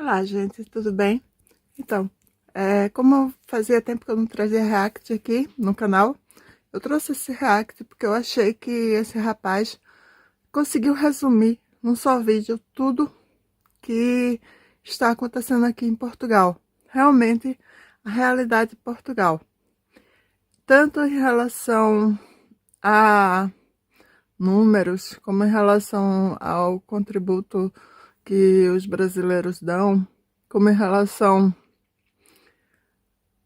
Olá, gente, tudo bem? Então, como fazia tempo que eu não trazia react aqui no canal, eu trouxe esse react porque eu achei que esse rapaz conseguiu resumir num só vídeo tudo que está acontecendo aqui em Portugal. Realmente, a realidade de Portugal. Tanto em relação a números, como em relação ao contributo que os brasileiros dão, como em relação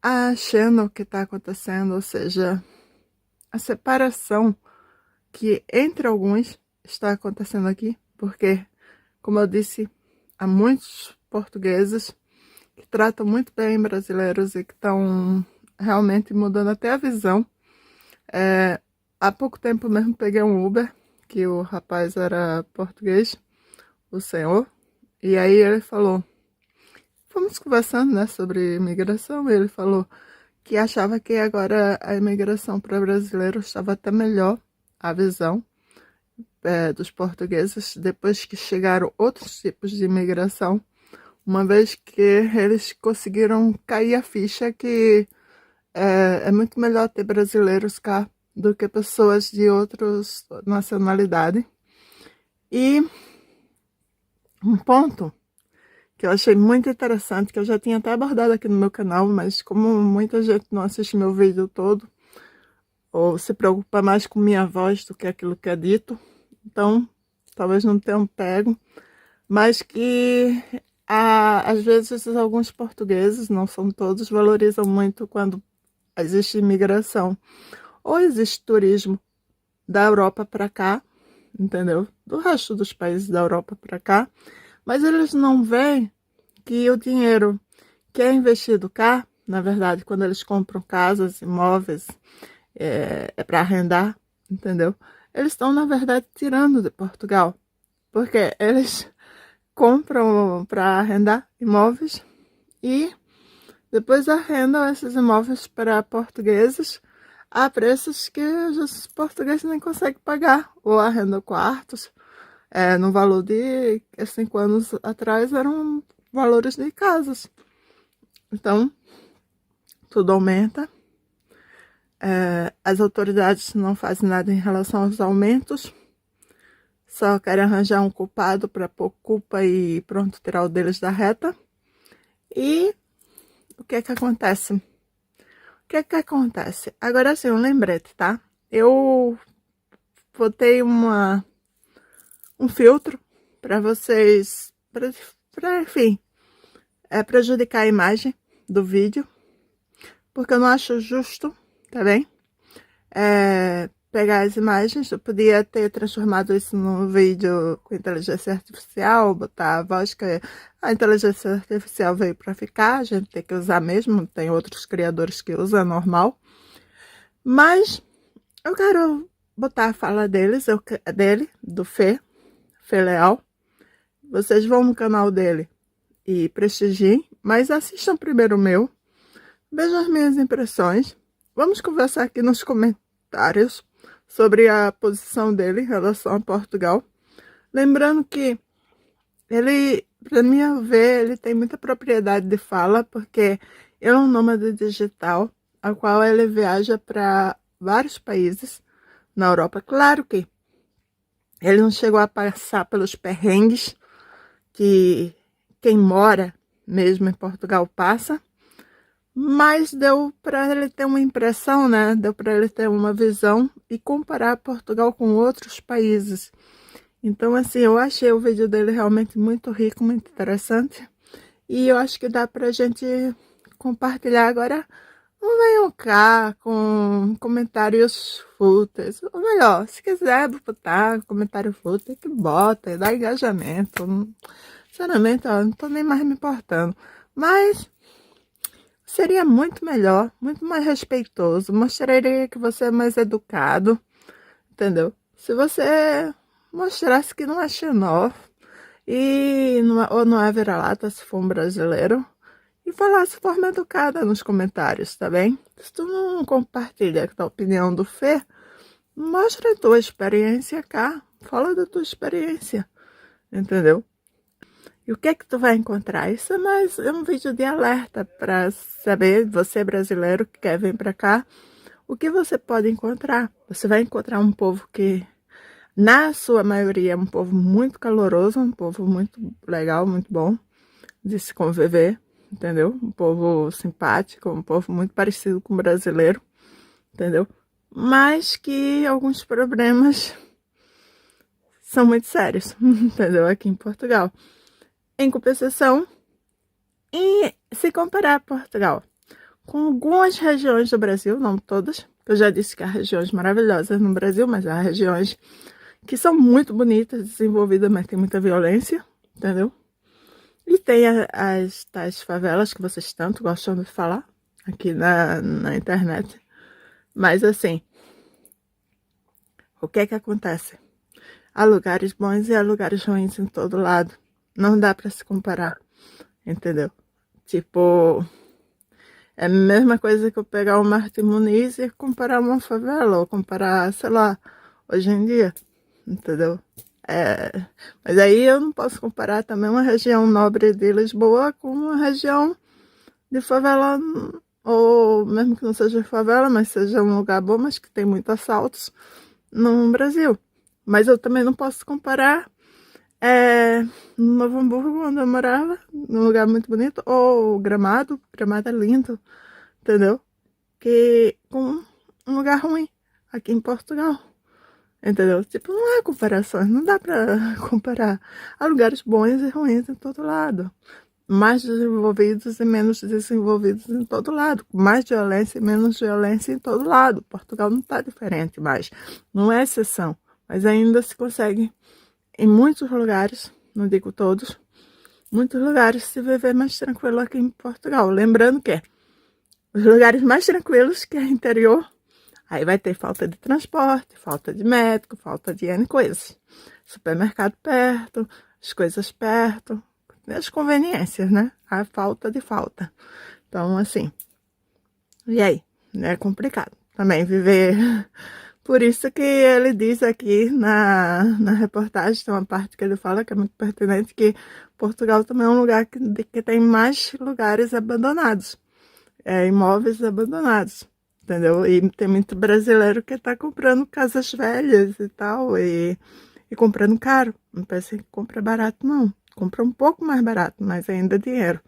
achando o que está acontecendo, ou seja, a separação que entre alguns está acontecendo aqui, porque, como eu disse, há muitos portugueses que tratam muito bem brasileiros e que estão realmente mudando até a visão. Há pouco tempo mesmo peguei um Uber, que o rapaz era português, o senhor, e aí ele falou, fomos conversando, né, sobre imigração, e ele falou que achava que agora a imigração para brasileiros estava até melhor, a visão dos portugueses, depois que chegaram outros tipos de imigração, uma vez que eles conseguiram cair a ficha que é muito melhor ter brasileiros cá do que pessoas de outras nacionalidades. E um ponto que eu achei muito interessante, que eu já tinha até abordado aqui no meu canal, mas como muita gente não assiste meu vídeo todo, ou se preocupa mais com minha voz do que aquilo que é dito, então talvez não tenham pego, mas que às vezes alguns portugueses, não são todos, valorizam muito quando existe imigração, ou existe turismo da Europa para cá, entendeu? Do resto dos países da Europa para cá, mas eles não veem que o dinheiro que é investido cá, na verdade, quando eles compram casas, imóveis, para arrendar, entendeu? Eles estão, na verdade, tirando de Portugal, porque eles compram para arrendar imóveis e depois arrendam esses imóveis para portugueses a preços que os portugueses nem conseguem pagar, ou arrendam quartos, no valor de 5 anos atrás eram valores de casas. Então, tudo aumenta. As autoridades não fazem nada em relação aos aumentos, só querem arranjar um culpado para pôr culpa e pronto, tirar o deles da reta. E o que é que acontece? O que é que acontece? Agora sim, um lembrete, tá? Eu botei um filtro para vocês, enfim, prejudicar a imagem do vídeo, porque eu não acho justo, tá bem? Pegar as imagens, eu podia ter transformado isso num vídeo com inteligência artificial, botar a voz que a inteligência artificial veio para ficar, a gente tem que usar mesmo, tem outros criadores que usam, é normal. Mas eu quero botar a fala deles, do Fê Leal. Vocês vão no canal dele e prestigiem, mas assistam primeiro o meu, vejam as minhas impressões, vamos conversar aqui nos comentários sobre a posição dele em relação a Portugal. Lembrando que ele, para mim ver, ele tem muita propriedade de fala, porque ele é um nômade digital, a qual ele viaja para vários países na Europa. Claro que ele não chegou a passar pelos perrengues que quem mora mesmo em Portugal passa, mas deu para ele ter uma impressão, né? Deu para ele ter uma visão e comparar Portugal com outros países. Então, assim, eu achei o vídeo dele realmente muito rico, muito interessante. E eu acho que dá pra gente compartilhar agora. Não venham cá com comentários fúteis. Ou melhor, se quiser botar comentário fútil, que bota, dá engajamento. Sinceramente, ó, não tô nem mais me importando. Mas seria muito melhor, muito mais respeitoso. Mostraria que você é mais educado, entendeu? Se você mostrasse que não é xenófobo e ou não é vira-lata se for um brasileiro, e falasse de forma educada nos comentários, tá bem? Se tu não compartilha a opinião do Fê, mostra a tua experiência cá, fala da tua experiência, entendeu? E o que é que tu vai encontrar? Isso é mais um vídeo de alerta para saber, você brasileiro que quer vir para cá, o que você pode encontrar. Você vai encontrar um povo que, na sua maioria, é um povo muito caloroso, um povo muito legal, muito bom de se conviver, entendeu? Um povo simpático, um povo muito parecido com o brasileiro, entendeu? Mas que alguns problemas são muito sérios, entendeu? Aqui em Portugal. Em compensação, e se comparar Portugal com algumas regiões do Brasil, não todas, eu já disse que há regiões maravilhosas no Brasil, mas há regiões que são muito bonitas, desenvolvidas, mas tem muita violência, entendeu? E tem as tais favelas que vocês tanto gostam de falar aqui na internet. Mas assim, o que é que acontece? Há lugares bons e há lugares ruins em todo lado. Não dá para se comparar, entendeu? Tipo, é a mesma coisa que eu pegar o Martim Muniz e comparar uma favela, ou comparar, sei lá, hoje em dia, entendeu? Mas aí eu não posso comparar também uma região nobre de Lisboa com uma região de favela, ou mesmo que não seja favela, mas seja um lugar bom, mas que tem muitos assaltos no Brasil. Mas eu também não posso comparar no Novo Hamburgo, onde eu morava, num lugar muito bonito, ou Gramado é lindo, entendeu? Que com um lugar ruim, aqui em Portugal, entendeu? Tipo, não há comparações, não dá pra comparar. Há lugares bons e ruins em todo lado, mais desenvolvidos e menos desenvolvidos em todo lado, mais violência e menos violência em todo lado. Portugal não tá diferente mais, não é exceção, mas ainda se consegue em muitos lugares, não digo todos, muitos lugares se viver mais tranquilo aqui em Portugal. Lembrando que os lugares mais tranquilos que é interior, aí vai ter falta de transporte, falta de médico, falta de N coisas. Supermercado perto, as coisas perto, as conveniências, né? A falta de falta. Então, assim, e aí? É complicado também viver. Por isso que ele diz aqui na reportagem, tem uma parte que ele fala que é muito pertinente, que Portugal também é um lugar que tem mais lugares abandonados, imóveis abandonados, entendeu? E tem muito brasileiro que está comprando casas velhas e tal, e comprando caro. Não pensa que compra barato, não. Compra um pouco mais barato, mas ainda é dinheiro.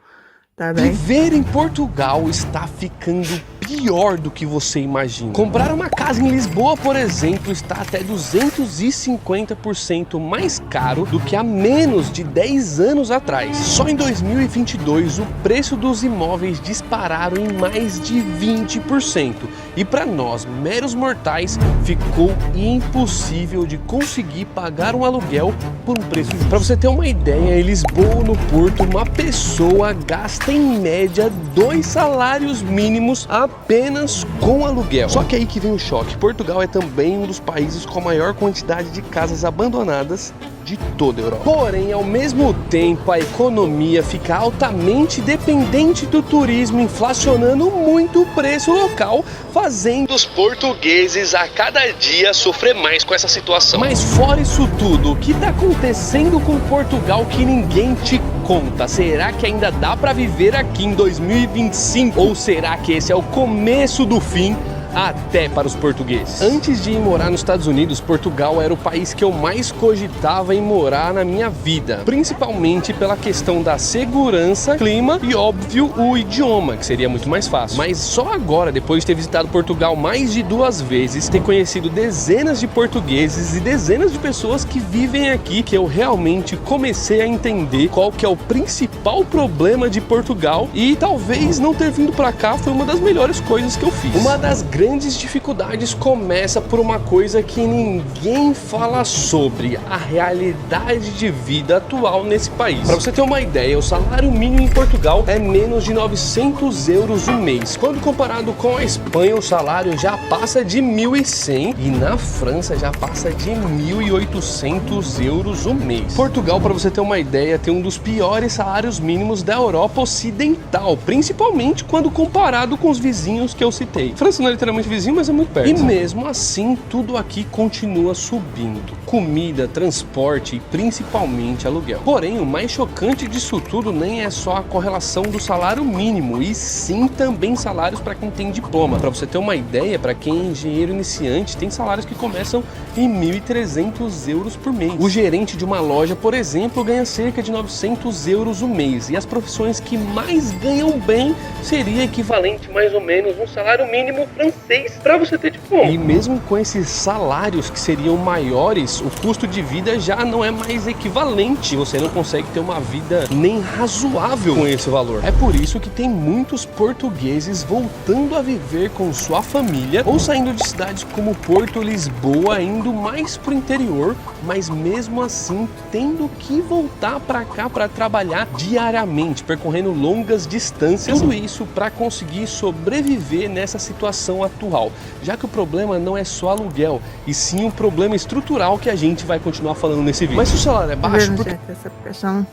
Tá bem? Viver em Portugal está ficando pior do que você imagina. Comprar uma casa em Lisboa, por exemplo, está até 250% mais caro do que há menos de 10 anos atrás. Só em 2022, o preço dos imóveis dispararam em mais de 20%. E para nós, meros mortais, ficou impossível de conseguir pagar um aluguel por um preço justo. Para você ter uma ideia, em Lisboa ou no Porto, uma pessoa gasta em média 2 salários mínimos apenas com aluguel. Só que aí que vem o choque. Portugal é também um dos países com a maior quantidade de casas abandonadas de toda a Europa. Porém, ao mesmo tempo, a economia fica altamente dependente do turismo, inflacionando muito o preço local, fazendo os portugueses a cada dia sofrer mais com essa situação. Mas fora isso tudo, o que está acontecendo com Portugal que ninguém te conta? Será que ainda dá para viver aqui em 2025? Ou será que esse é o começo do fim? Até para os portugueses. Antes de ir morar nos Estados Unidos, Portugal era o país que eu mais cogitava em morar na minha vida, principalmente pela questão da segurança, clima e, óbvio, o idioma, que seria muito mais fácil. Mas só agora, depois de ter visitado Portugal mais de 2 vezes, ter conhecido dezenas de portugueses e dezenas de pessoas que vivem aqui, que eu realmente comecei a entender qual que é o principal problema de Portugal, e talvez não ter vindo pra cá foi uma das melhores coisas que eu fiz. Uma das grandes dificuldades começa por uma coisa que ninguém fala sobre: a realidade de vida atual nesse país. Para você ter uma ideia, o salário mínimo em Portugal é menos de 900 euros o mês. Quando comparado com a Espanha, o salário já passa de 1.100 e na França já passa de 1.800 euros o mês. Portugal, para você ter uma ideia, tem um dos piores salários mínimos da Europa Ocidental, principalmente quando comparado com os vizinhos que eu citei. França não é literalmente vizinho, mas é muito perto. E mesmo assim, tudo aqui continua subindo. comida, transporte e principalmente aluguel. Porém, o mais chocante disso tudo nem é só a correlação do salário mínimo, e sim também salários para quem tem diploma. Para você ter uma ideia, para quem é engenheiro iniciante, tem salários que começam em 1.300 euros por mês. O gerente de uma loja, por exemplo, ganha cerca de 900 euros o mês, e as profissões que mais ganham bem seria equivalente mais ou menos um salário mínimo francês para você ter diploma. E mesmo com esses salários que seriam maiores, o custo de vida já não é mais equivalente. Você não consegue ter uma vida nem razoável com esse valor. É por isso que tem muitos portugueses voltando a viver com sua família ou saindo de cidades como Porto, Lisboa, indo mais pro interior, mas mesmo assim tendo que voltar para cá para trabalhar diariamente, percorrendo longas distâncias. Tudo isso para conseguir sobreviver nessa situação atual, já que o problema não é só aluguel, e sim um problema estrutural que a gente vai continuar falando nesse vídeo. Mas se o salário é baixo... Gente, essa questão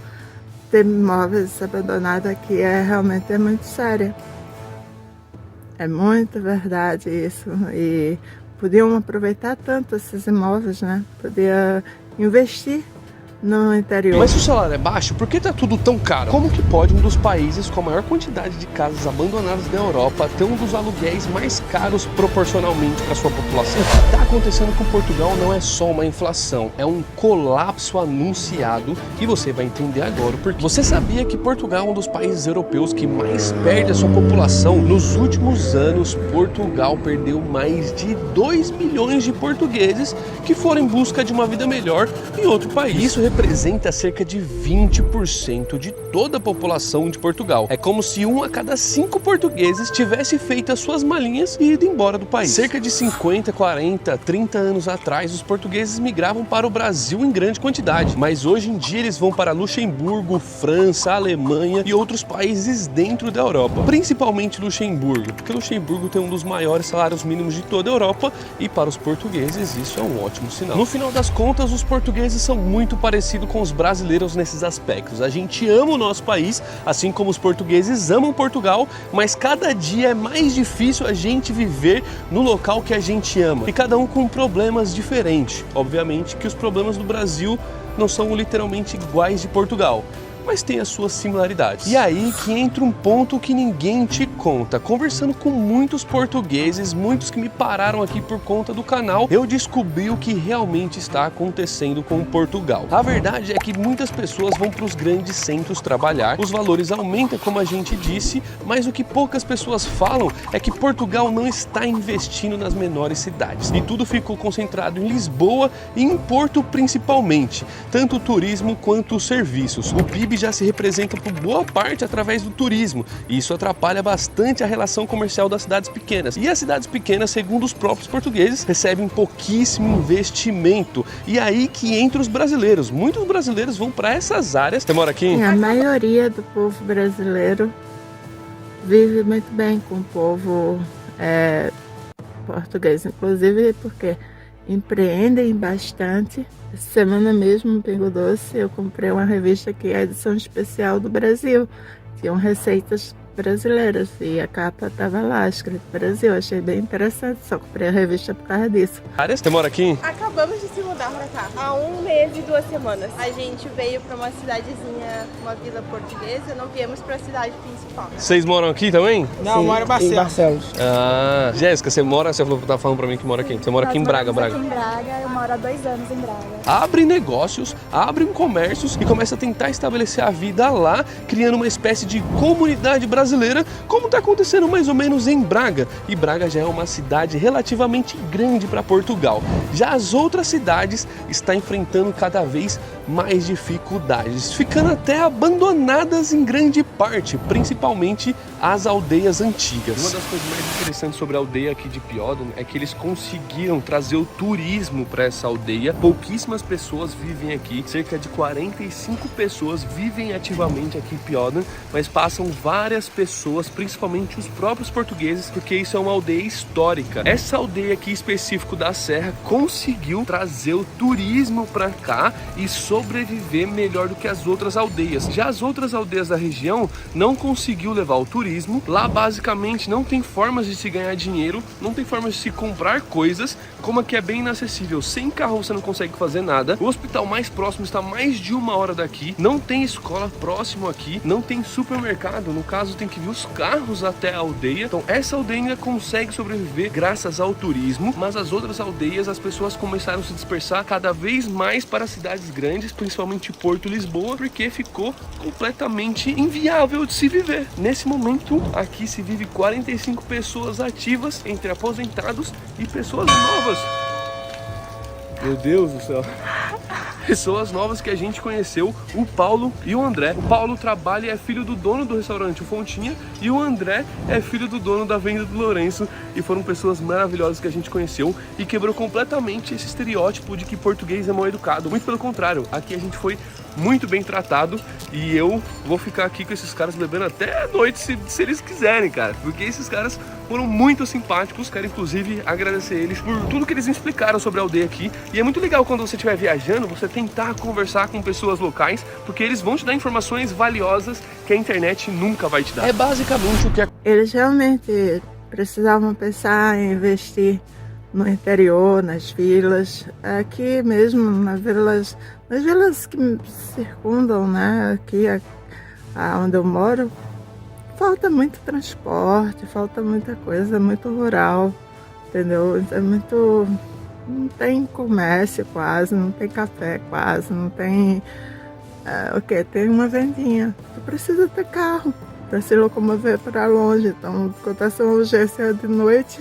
de imóveis abandonados aqui realmente é muito séria. É muito verdade isso. E podiam aproveitar tanto esses imóveis, né? Podia investir no interior. Mas se o salário é baixo, por que tá tudo tão caro? Como que pode um dos países com a maior quantidade de casas abandonadas da Europa ter um dos aluguéis mais caros proporcionalmente para sua população? O que está acontecendo com Portugal não é só uma inflação, é um colapso anunciado, e você vai entender agora porque. Você sabia que Portugal é um dos países europeus que mais perde a sua população? Nos últimos anos, Portugal perdeu mais de 2 milhões de portugueses que foram em busca de uma vida melhor em outro país. Isso representa cerca de 20% de toda a população de Portugal. É como se 1 a cada 5 portugueses tivesse feito as suas malinhas e ido embora do país. Cerca de 50, 40, 30 anos atrás, os portugueses migravam para o Brasil em grande quantidade, mas hoje em dia eles vão para Luxemburgo, França, Alemanha e outros países dentro da Europa, principalmente Luxemburgo, porque Luxemburgo tem um dos maiores salários mínimos de toda a Europa, e para os portugueses isso é um ótimo sinal. No final das contas, os portugueses são muito parecidos com os brasileiros nesses aspectos. A gente ama o nosso país, assim como os portugueses amam Portugal, mas cada dia é mais difícil a gente viver no local que a gente ama, e cada um com problemas diferentes. Obviamente que os problemas do Brasil não são literalmente iguais de Portugal, mas tem as suas similaridades. E aí que entra um ponto que ninguém te conta. Conversando com muitos portugueses, muitos que me pararam aqui por conta do canal, eu descobri o que realmente está acontecendo com Portugal. A verdade é que muitas pessoas vão para os grandes centros trabalhar, os valores aumentam, como a gente disse, mas o que poucas pessoas falam é que Portugal não está investindo nas menores cidades, e tudo ficou concentrado em Lisboa e em Porto principalmente, tanto o turismo quanto os serviços. O PIB já se representa por boa parte através do turismo, e isso atrapalha bastante a relação comercial das cidades pequenas. E as cidades pequenas, segundo os próprios portugueses, recebem pouquíssimo investimento. E aí que entra os brasileiros. Muitos brasileiros vão para essas áreas. Você mora aqui? A maioria do povo brasileiro vive muito bem com o povo português, inclusive porque empreendem bastante. Essa semana mesmo, no Pingo Doce, eu comprei uma revista que é a edição especial do Brasil. Tinham receitas brasileiras e a capa estava lá, escrito Brasil. Achei bem interessante, só comprei a revista por causa disso. Você mora aqui? Acabamos de se mudar pra cá, há 1 mês e 2 semanas. A gente veio pra uma cidadezinha, uma vila portuguesa, não viemos pra cidade principal. Vocês moram aqui também? Não, eu moro em Barcelos. Ah, Jéssica, você tá falando pra mim que mora aqui. Você mora aqui em Braga, Aqui em Braga, eu moro há 2 anos em Braga. Abrem negócios, abrem comércios e começa a tentar estabelecer a vida lá, criando uma espécie de comunidade brasileira, como está acontecendo mais ou menos em Braga. E Braga já é uma cidade relativamente grande para Portugal. Já as outras cidades estão enfrentando cada vez mais dificuldades, ficando até abandonadas em grande parte, principalmente as aldeias antigas. Uma das coisas mais interessantes sobre a aldeia aqui de Piódon é que eles conseguiram trazer o turismo para essa aldeia. Pouquíssimas pessoas vivem aqui, cerca de 45 pessoas vivem ativamente aqui em Piódon, mas passam várias pessoas, principalmente os próprios portugueses, porque isso é uma aldeia histórica. Essa aldeia aqui específico da Serra conseguiu conseguiu trazer o turismo para cá e sobreviver melhor do que as outras aldeias. Já as outras aldeias da região não conseguiu levar o turismo. Lá basicamente não tem formas de se ganhar dinheiro, não tem formas de se comprar coisas, como aqui é bem inacessível. Sem carro você não consegue fazer nada. O hospital mais próximo está mais de 1 hora daqui. Não tem escola próximo aqui, não tem supermercado. No caso, tem que vir os carros até a aldeia. Então essa aldeia ainda consegue sobreviver graças ao turismo, mas as outras aldeias, as pessoas começaram a se dispersar cada vez mais para cidades grandes, principalmente Porto e Lisboa, porque ficou completamente inviável de se viver. Nesse momento, aqui se vive 45 pessoas ativas, entre aposentados e pessoas novas. Meu Deus do céu. Pessoas novas que a gente conheceu, o Paulo e o André. O Paulo trabalha e é filho do dono do restaurante O Fontinha, e o André é filho do dono da venda do Lourenço, e foram pessoas maravilhosas que a gente conheceu e quebrou completamente esse estereótipo de que português é mal educado. Muito pelo contrário, aqui a gente foi muito bem tratado, e eu vou ficar aqui com esses caras bebendo até a noite se eles quiserem, cara, porque esses caras foram muito simpáticos. Quero inclusive agradecer eles por tudo que eles me explicaram sobre a aldeia aqui, e é muito legal quando você estiver viajando, você tentar conversar com pessoas locais, porque eles vão te dar informações valiosas que a internet nunca vai te dar. É basicamente o que Eles realmente precisavam pensar em investir no interior, nas vilas, aqui mesmo nas vilas que me circundam, né? Aqui onde eu moro, falta muito transporte, falta muita coisa, muito rural, entendeu? É muito, não tem comércio quase, não tem café quase, não tem tem uma vendinha. Tu precisa ter carro para se locomover para longe. Então, acontece uma urgência de noite,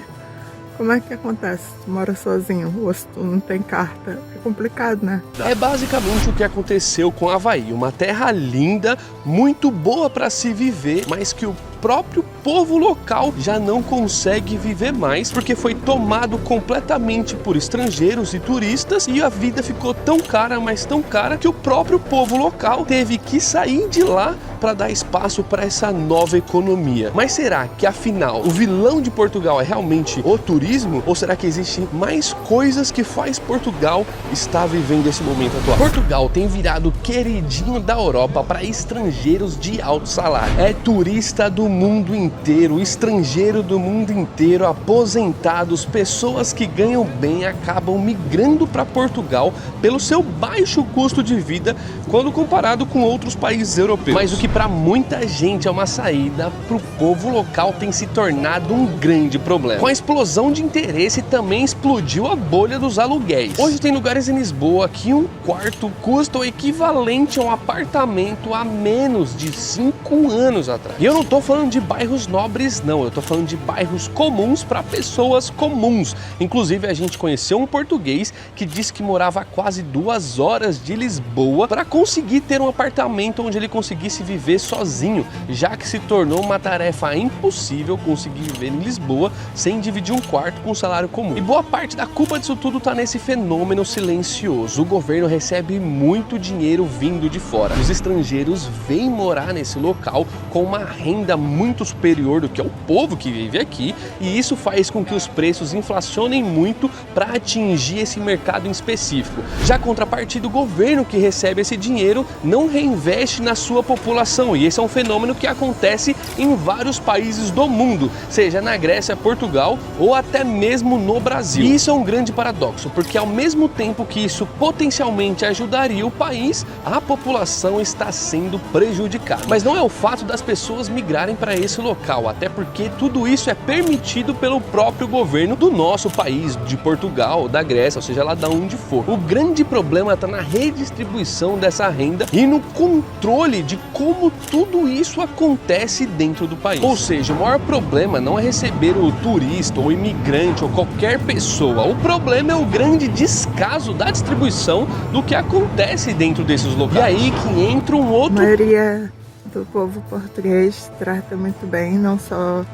como é que acontece? Tu mora sozinho, ou se tu não tem carta, é complicado, né? É basicamente o que aconteceu com Avaí, uma terra linda, muito boa para se viver, mas que o próprio povo local já não consegue viver mais, porque foi tomado completamente por estrangeiros e turistas, e a vida ficou tão cara, mas tão cara, que o próprio povo local teve que sair de lá para dar espaço para essa nova economia. Mas será que afinal o vilão de Portugal é realmente o turismo, ou será que existem mais coisas que faz Portugal estar vivendo esse momento atual? Portugal tem virado queridinho da Europa para estrangeiros de alto salário. É turista do mundo inteiro, estrangeiro do mundo inteiro, aposentados, pessoas que ganham bem acabam migrando para Portugal pelo seu baixo custo de vida quando comparado com outros países europeus. Mas o que para muita gente é uma saída, para o povo local tem se tornado um grande problema. Com a explosão de interesse também explodiu a bolha dos aluguéis. Hoje tem lugares em Lisboa que um quarto custa o equivalente a um apartamento há menos de 5 anos atrás. E eu não tô falando de bairros nobres não, eu tô falando de bairros comuns para pessoas comuns. Inclusive a gente conheceu um português que disse que morava a quase 2 horas de Lisboa para conseguir ter um apartamento onde ele conseguisse viver sozinho, já que se tornou uma tarefa impossível conseguir viver em Lisboa sem dividir um quarto com um salário comum. E boa parte da culpa disso tudo tá nesse fenômeno silencioso. O governo recebe muito dinheiro vindo de fora. Os estrangeiros vêm morar nesse local com uma renda muito superior do que é o povo que vive aqui, e isso faz com que os preços inflacionem muito para atingir esse mercado em específico. Já a contrapartida, o governo que recebe esse dinheiro não reinveste na sua população, e esse é um fenômeno que acontece em vários países do mundo, seja na Grécia, Portugal ou até mesmo no Brasil. E isso é um grande paradoxo, porque ao mesmo tempo que isso potencialmente ajudaria o país, a população está sendo prejudicada. Mas não é o fato das pessoas migrarem para esse local, até porque tudo isso é permitido pelo próprio governo do nosso país, de Portugal, da Grécia, ou seja, lá de onde for. O grande problema está na redistribuição dessa renda e no controle de como tudo isso acontece dentro do país. Ou seja, o maior problema não é receber o turista ou imigrante ou qualquer pessoa. O problema é o grande descaso da distribuição do que acontece dentro desses locais. E aí que entra um outro... A maioria do povo português trata muito bem, não só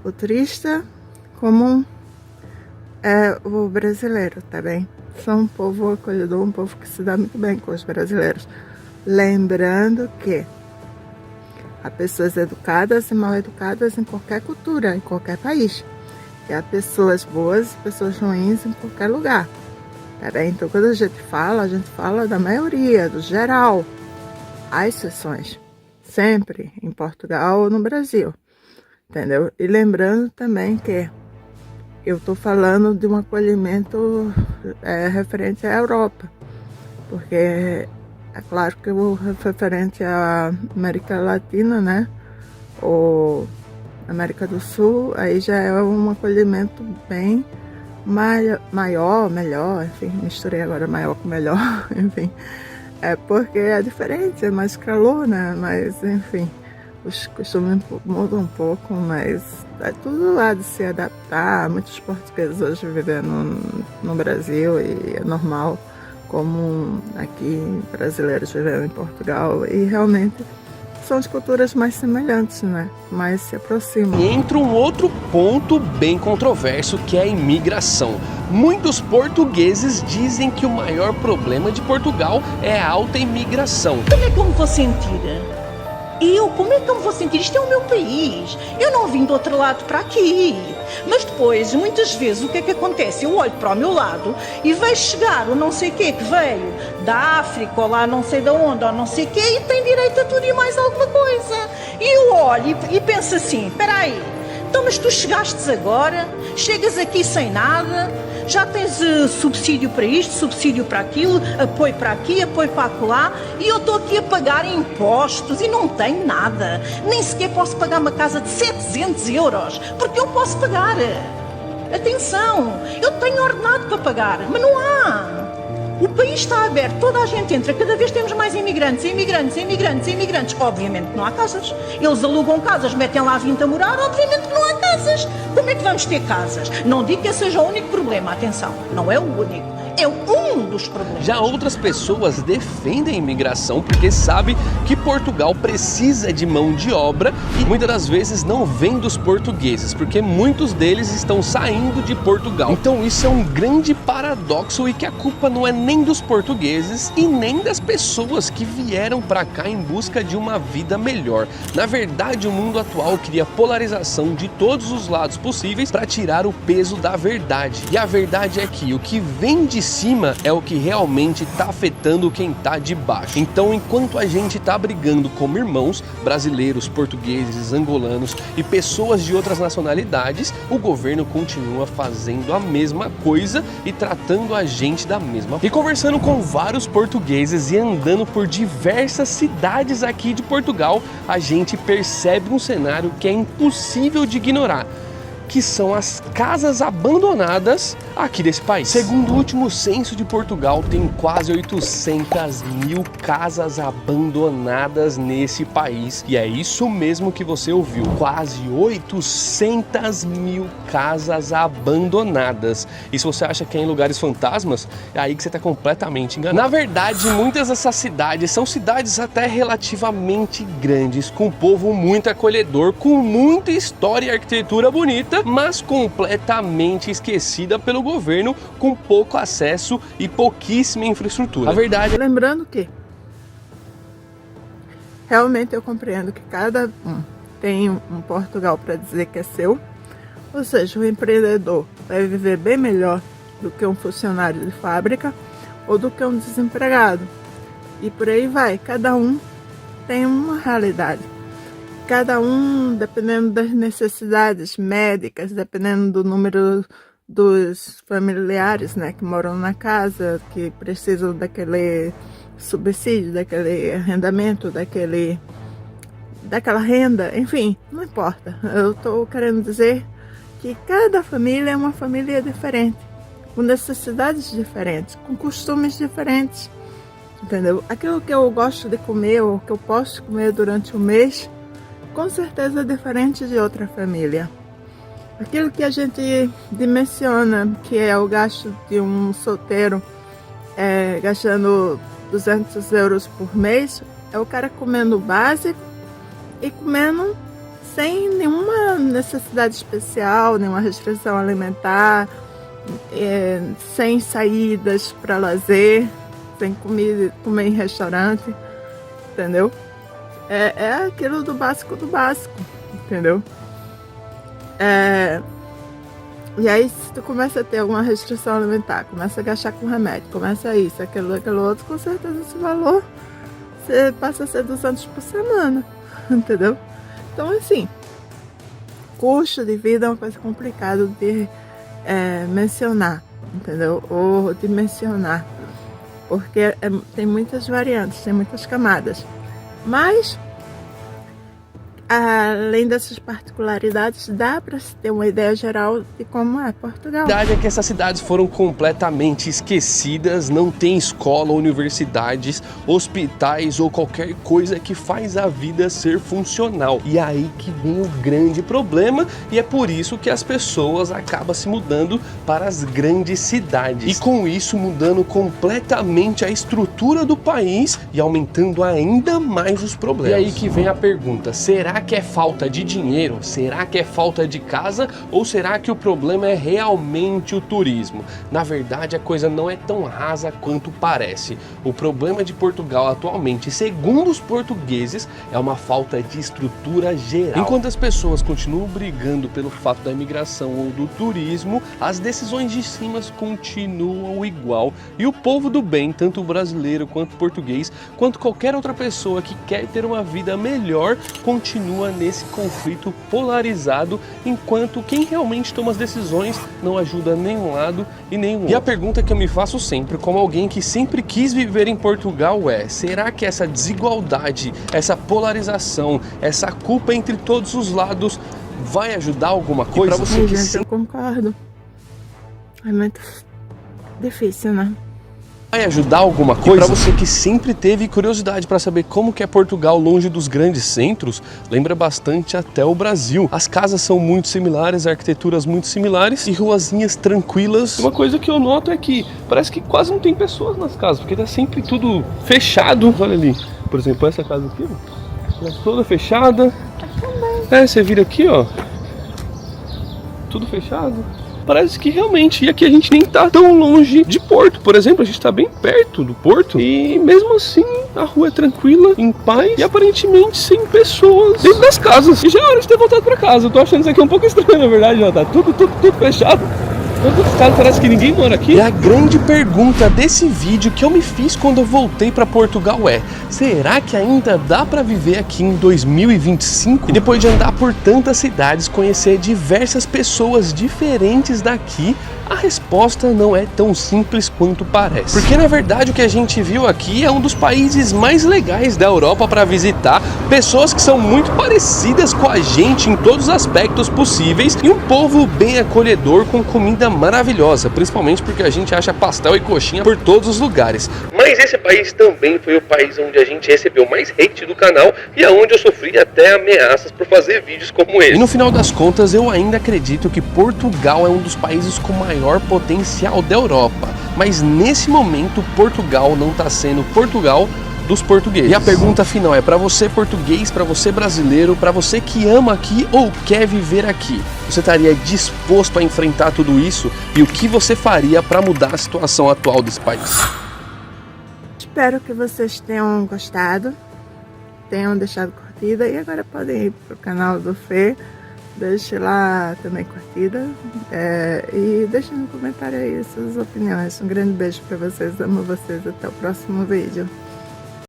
o turista, como o brasileiro também. São um povo acolhedor, um povo que se dá muito bem com os brasileiros. Lembrando que há pessoas educadas e mal educadas em qualquer cultura, em qualquer país. que há pessoas boas e pessoas ruins em qualquer lugar. Tá bem? Então, quando a gente fala da maioria, do geral. Há exceções, sempre, em Portugal ou no Brasil, entendeu? E lembrando também que eu estou falando de um acolhimento referente à Europa, porque é claro que o referente à América Latina, né, ou América do Sul, aí já é um acolhimento bem maior, melhor, enfim, misturei agora maior com melhor, enfim, porque é diferente, é mais calor, né, mas enfim, os costumes mudam um pouco, mas é tudo lá de se adaptar. Muitos portugueses hoje vivendo no Brasil e é normal, como aqui brasileiros vivendo em Portugal, e realmente são as culturas mais semelhantes, né? Mais se aproximam. Entra um outro ponto bem controverso, que é a imigração. Muitos portugueses dizem que o maior problema de Portugal é a alta imigração. Como é que eu me vou sentir? Como é que eu me vou sentir? Isto é o meu país. Eu não vim do outro lado para aqui. Mas depois, muitas vezes, o que é que acontece? Eu olho para o meu lado e vejo chegar o não sei quê que veio da África ou lá não sei de onde ou não sei quê e tem direito a tudo e mais alguma coisa. E eu olho e penso assim, espera aí, então mas tu chegastes agora, chegas aqui sem nada, já tens subsídio para isto, subsídio para aquilo, apoio para aqui, apoio para acolá, e eu estou aqui a pagar impostos e não tenho nada. Nem sequer posso pagar uma casa de 700 euros, porque eu posso pagar. Atenção, eu tenho ordenado para pagar, mas não há. O país está aberto, toda a gente entra, cada vez temos mais imigrantes. Obviamente que não há casas. Eles alugam casas, metem lá 20 a morar, obviamente que não há casas. Como é que vamos ter casas? Não digo que esse seja o único problema, atenção, não é o único. É um dos problemas. Já outras pessoas defendem a imigração porque sabem que Portugal precisa de mão de obra e muitas das vezes não vem dos portugueses, porque muitos deles estão saindo de Portugal. Então isso é um grande paradoxo e que a culpa não é nem dos portugueses e nem das pessoas que vieram para cá em busca de uma vida melhor. Na verdade, o mundo atual cria polarização de todos os lados possíveis para tirar o peso da verdade. E a verdade é que o que vem de cima é o que realmente está afetando quem está de baixo. Então, enquanto a gente está brigando como irmãos, brasileiros, portugueses, angolanos e pessoas de outras nacionalidades, o governo continua fazendo a mesma coisa e tratando a gente da mesma forma. E conversando com vários portugueses e andando por diversas cidades aqui de Portugal, a gente percebe um cenário que é impossível de ignorar, que são as casas abandonadas aqui desse país. Segundo o último censo de Portugal, tem quase 800 mil casas abandonadas nesse país. E é isso mesmo que você ouviu, quase 800 mil casas abandonadas. E se você acha que é em lugares fantasmas, é aí que você está completamente enganado. Na verdade, muitas dessas cidades são cidades até relativamente grandes, com um povo muito acolhedor, com muita história e arquitetura bonita, mas completamente esquecida pelo governo, com pouco acesso e pouquíssima infraestrutura. A verdade... Lembrando que realmente eu compreendo que cada um tem um Portugal para dizer que é seu, ou seja, o empreendedor vai viver bem melhor do que um funcionário de fábrica ou do que um desempregado. E por aí vai, cada um tem uma realidade. Cada um, dependendo das necessidades médicas, dependendo do número dos familiares, né, que moram na casa, que precisam daquele subsídio, daquele arrendamento, daquela renda, enfim, não importa. Eu estou querendo dizer que cada família é uma família diferente, com necessidades diferentes, com costumes diferentes, entendeu? Aquilo que eu gosto de comer ou que eu posso comer durante o mês, com certeza é diferente de outra família. Aquilo que a gente dimensiona, que é o gasto de um solteiro gastando 200 euros por mês, é o cara comendo básico e comendo sem nenhuma necessidade especial, nenhuma restrição alimentar, sem saídas para lazer, sem comer em restaurante, entendeu? É aquilo do básico, entendeu? E aí, se tu começa a ter alguma restrição alimentar, começa a gastar com remédio, começa isso, aquilo outro, com certeza esse valor você passa a ser 200 por semana, entendeu? Então, assim, custo de vida é uma coisa complicada de mencionar, entendeu? Ou de mencionar, porque tem muitas variantes, tem muitas camadas. Mas, além dessas particularidades, dá para se ter uma ideia geral de como é Portugal. A verdade é que essas cidades foram completamente esquecidas, não tem escola, universidades, hospitais ou qualquer coisa que faz a vida ser funcional. E é aí que vem o grande problema, e é por isso que as pessoas acabam se mudando para as grandes cidades. E com isso mudando completamente a estrutura do país e aumentando ainda mais os problemas. E aí que vem a pergunta, será que é falta de dinheiro? Será que é falta de casa? Ou será que o problema é realmente o turismo? Na verdade, a coisa não é tão rasa quanto parece. O problema de Portugal atualmente, segundo os portugueses, é uma falta de estrutura geral. Enquanto as pessoas continuam brigando pelo fato da imigração ou do turismo, as decisões de cima continuam igual. E o povo do bem, tanto o brasileiro quanto o português, quanto qualquer outra pessoa que quer ter uma vida melhor, continua nesse conflito polarizado, enquanto quem realmente toma as decisões não ajuda nenhum lado e nenhum outro. E a pergunta que eu me faço sempre, como alguém que sempre quis viver em Portugal, é: será que essa desigualdade, essa polarização, essa culpa entre todos os lados vai ajudar alguma coisa? Pra você, gente, eu concordo. É muito difícil, né? Vai ajudar alguma coisa? Para você que sempre teve curiosidade para saber como que é Portugal longe dos grandes centros, lembra bastante até o Brasil. As casas são muito similares, arquiteturas muito similares e ruazinhas tranquilas. Uma coisa que eu noto é que parece que quase não tem pessoas nas casas, porque tá sempre tudo fechado. Olha ali, por exemplo, essa casa aqui, ó, toda fechada. Você vira aqui, ó, tudo fechado. Parece que realmente, e aqui a gente nem tá tão longe de Porto, por exemplo, a gente tá bem perto do Porto e mesmo assim a rua é tranquila, em paz e aparentemente sem pessoas dentro das casas. E já é hora de ter voltado pra casa, eu tô achando isso aqui um pouco estranho, na verdade, já tá tudo fechado. Todos os caras, parece que ninguém mora aqui. E a grande pergunta desse vídeo que eu me fiz quando eu voltei para Portugal é: será que ainda dá para viver aqui em 2025? E depois de andar por tantas cidades, conhecer diversas pessoas diferentes daqui, a resposta não é tão simples quanto parece. Porque na verdade o que a gente viu aqui é um dos países mais legais da Europa para visitar, pessoas que são muito parecidas com a gente em todos os aspectos possíveis e um povo bem acolhedor com comida maravilhosa, principalmente porque a gente acha pastel e coxinha por todos os lugares. Mas esse país também foi o país onde a gente recebeu mais hate do canal e aonde eu sofri até ameaças por fazer vídeos como esse. E no final das contas eu ainda acredito que Portugal é um dos países com maior potencial da Europa, mas nesse momento Portugal não está sendo Portugal dos portugueses. E a pergunta final é para você português, para você brasileiro, para você que ama aqui ou quer viver aqui. Você estaria disposto a enfrentar tudo isso? E o que você faria para mudar a situação atual desse país? Espero que vocês tenham gostado, tenham deixado curtida e agora podem ir pro canal do Fê. Deixe lá também curtida e deixe no comentário aí suas opiniões. Um grande beijo para vocês, amo vocês, até o próximo vídeo.